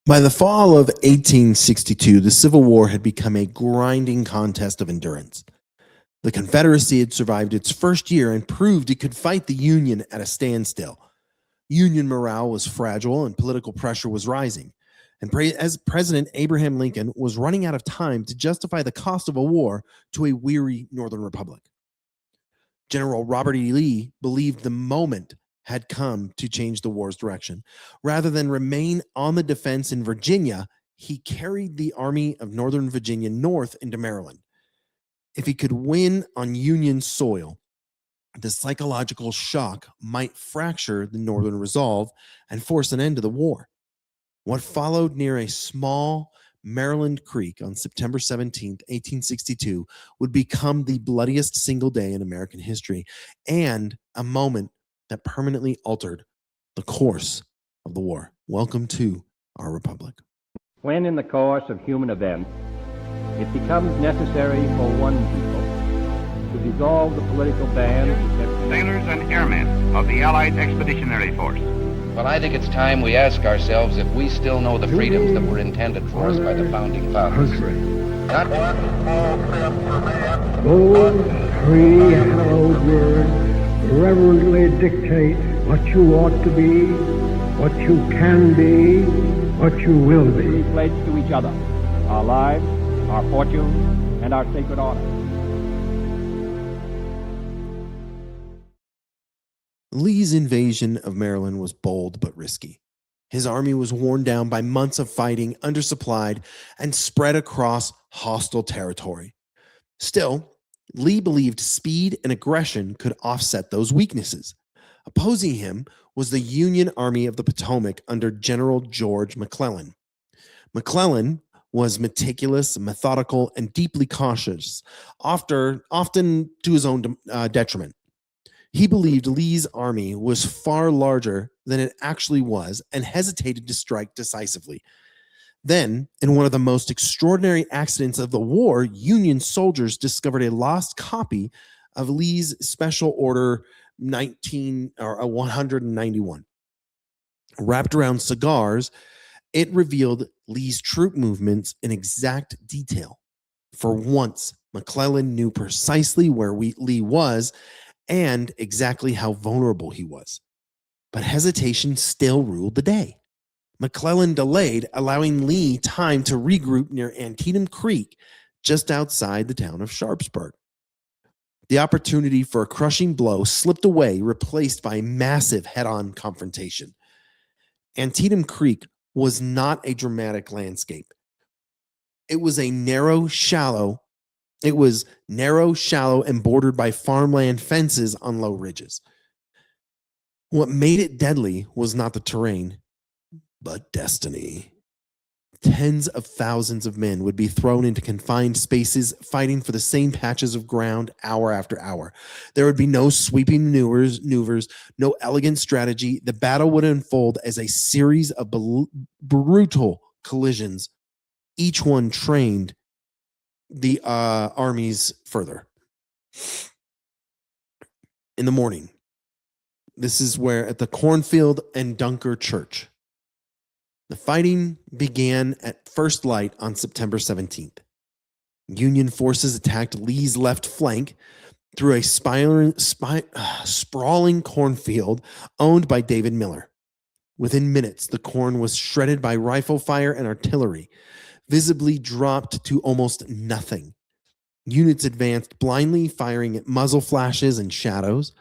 By the fall of 1862, the Civil War had become a grinding contest of endurance. The Confederacy had survived its first year and proved it could fight the Union at a standstill. Union morale was fragile and political pressure was rising. And as President Abraham Lincoln was running out of time to justify the cost of a war to a weary Northern Republic. General Robert E. Lee believed the moment had come to change the war's direction. Rather than remain on the defense in Virginia, he carried the Army of Northern Virginia north into Maryland. If he could win on Union soil, the psychological shock might fracture the Northern resolve and force an end to the war. What followed near a small Maryland Creek on September 17th, 1862, would become the bloodiest single day in American history and a moment that permanently altered the course of the war. Welcome to our republic. When in the course of human events, it becomes necessary for one people to dissolve the political band, sailors and airmen of the Allied Expeditionary Force. Well, I think it's time we ask ourselves if we still know the freedoms that were intended for us by the founding fathers. Not those three hallowed words reverently dictate what you ought to be, what you can be, what you will be. We pledge to each other our lives, our fortunes, and our sacred honor. Lee's invasion of Maryland was bold but risky. His army was worn down by months of fighting, undersupplied, and spread across hostile territory. Still, Lee believed speed and aggression could offset those weaknesses. Opposing him was the Union Army of the Potomac under General George McClellan. McClellan was meticulous, methodical, and deeply cautious, often to his own detriment. He believed Lee's army was far larger than it actually was and hesitated to strike decisively. Then, in one of the most extraordinary accidents of the war, Union soldiers discovered a lost copy of Lee's Special Order 191. Wrapped around cigars, it revealed Lee's troop movements in exact detail. For once, McClellan knew precisely where Lee was and exactly how vulnerable he was. But hesitation still ruled the day. McClellan delayed, allowing Lee time to regroup near Antietam Creek, just outside the town of Sharpsburg. The opportunity for a crushing blow slipped away, replaced by a massive head-on confrontation. Antietam Creek was not a dramatic landscape. It was narrow, shallow, and bordered by farmland fences on low ridges. What made it deadly was not the terrain, but destiny. Tens of thousands of men would be thrown into confined spaces, fighting for the same patches of ground hour after hour. There would be no sweeping maneuvers, no elegant strategy. The battle would unfold as a series of brutal collisions, each one trained the armies further. In the morning, this is where at the Cornfield and Dunker Church, the fighting began at first light on September 17th. Union forces attacked Lee's left flank through a sprawling cornfield owned by David Miller. Within minutes, the corn was shredded by rifle fire and artillery, visibly dropped to almost nothing. Units advanced blindly, firing at muzzle flashes and shadows.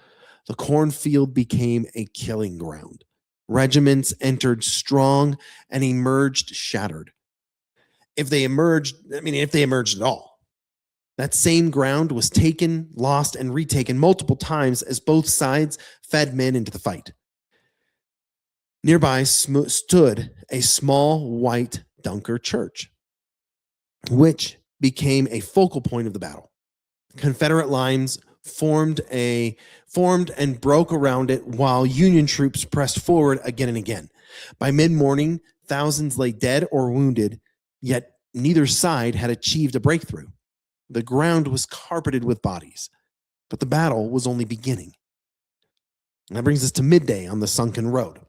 The cornfield became a killing ground. Regiments entered strong and emerged shattered. If they emerged at all. That same ground was taken, lost, and retaken multiple times as both sides fed men into the fight. Nearby stood a small white Dunker church, which became a focal point of the battle. Confederate lines formed and broke around it while Union troops pressed forward again and again. By mid-morning, thousands lay dead or wounded, yet neither side had achieved a breakthrough. The ground was carpeted with bodies, but the battle was only beginning. And that brings us to midday on the sunken road.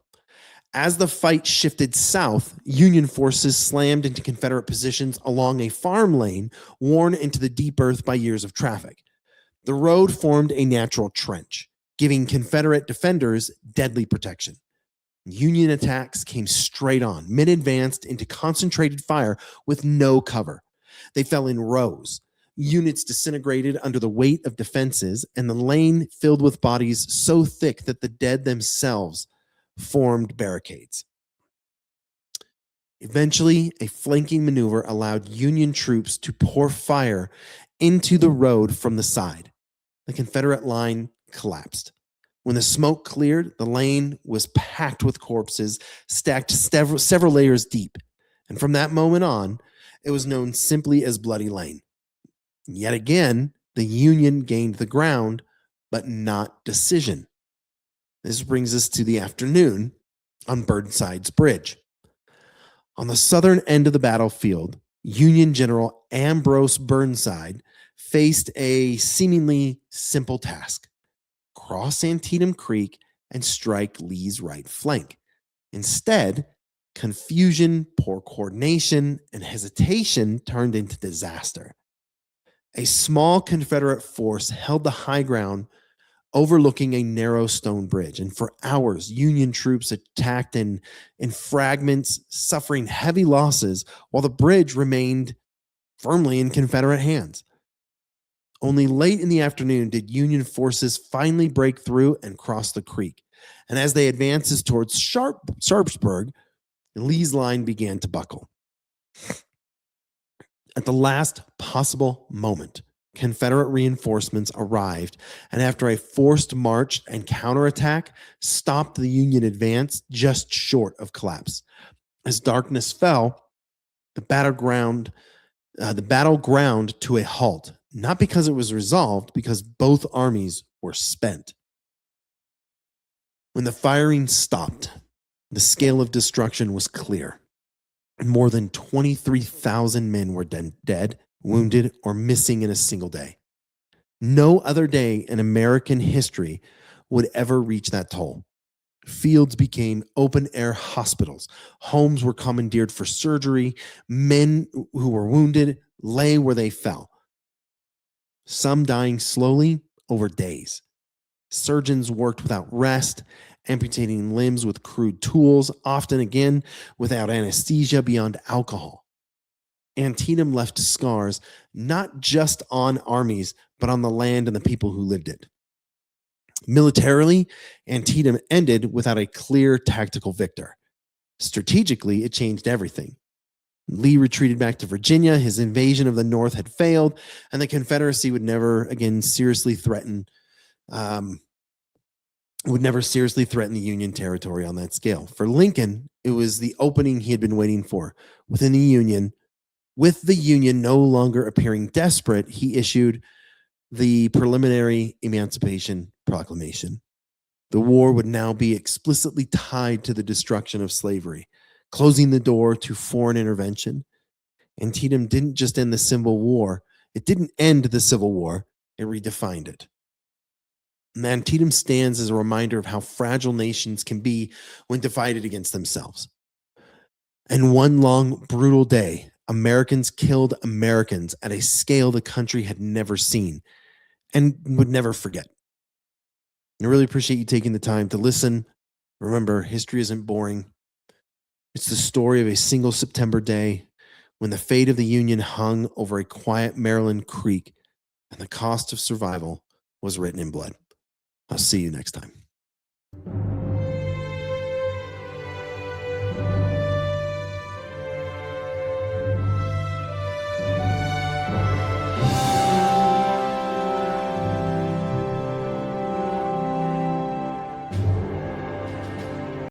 As the fight shifted south, Union forces slammed into Confederate positions along a farm lane worn into the deep earth by years of traffic. The road formed a natural trench, giving Confederate defenders deadly protection. Union attacks came straight on. Men advanced into concentrated fire with no cover. They fell in rows. Units disintegrated under the weight of defenses, and the lane filled with bodies so thick that the dead themselves formed barricades. Eventually, a flanking maneuver allowed Union troops to pour fire into the road from the side. The Confederate line collapsed. When the smoke cleared, the lane was packed with corpses, stacked several layers deep. And from that moment on, it was known simply as Bloody Lane. Yet again, the Union gained the ground, but not decision. This brings us to the afternoon on Burnside's Bridge. On the southern end of the battlefield, Union General Ambrose Burnside faced a seemingly simple task: cross Antietam Creek and strike Lee's right flank. Instead, confusion, poor coordination, and hesitation turned into disaster. A small Confederate force held the high ground overlooking a narrow stone bridge, and for hours, Union troops attacked in fragments, suffering heavy losses, while the bridge remained firmly in Confederate hands. Only late in the afternoon did Union forces finally break through and cross the creek. And as they advanced towards Sharpsburg, Lee's line began to buckle. At the last possible moment, Confederate reinforcements arrived, and after a forced march and counterattack, stopped the Union advance just short of collapse. As darkness fell, the battle ground to a halt, not because it was resolved, because both armies were spent. When the firing stopped, the scale of destruction was clear. More than 23,000 men were dead, wounded, or missing in a single day. No other day in American history would ever reach that toll. Fields became open-air hospitals. Homes were commandeered for surgery. Men who were wounded lay where they fell, some dying slowly over days. Surgeons worked without rest, amputating limbs with crude tools, often again without anesthesia beyond alcohol. Antietam left scars not just on armies, but on the land and the people who lived it. Militarily, Antietam ended without a clear tactical victor. Strategically, it changed everything. Lee retreated back to Virginia. His invasion of the North had failed, and the Confederacy would never seriously threaten the Union territory on that scale. For Lincoln, it was the opening he had been waiting for. Within the Union, with the Union no longer appearing desperate, he issued the preliminary Emancipation Proclamation. The war would now be explicitly tied to the destruction of slavery, closing the door to foreign intervention. Antietam didn't just end the Civil War. It didn't end the Civil War. It redefined it. And Antietam stands as a reminder of how fragile nations can be when divided against themselves. In one long, brutal day, Americans killed Americans at a scale the country had never seen and would never forget. I really appreciate you taking the time to listen. Remember, history isn't boring. It's the story of a single September day when the fate of the Union hung over a quiet Maryland creek and the cost of survival was written in blood. I'll see you next time.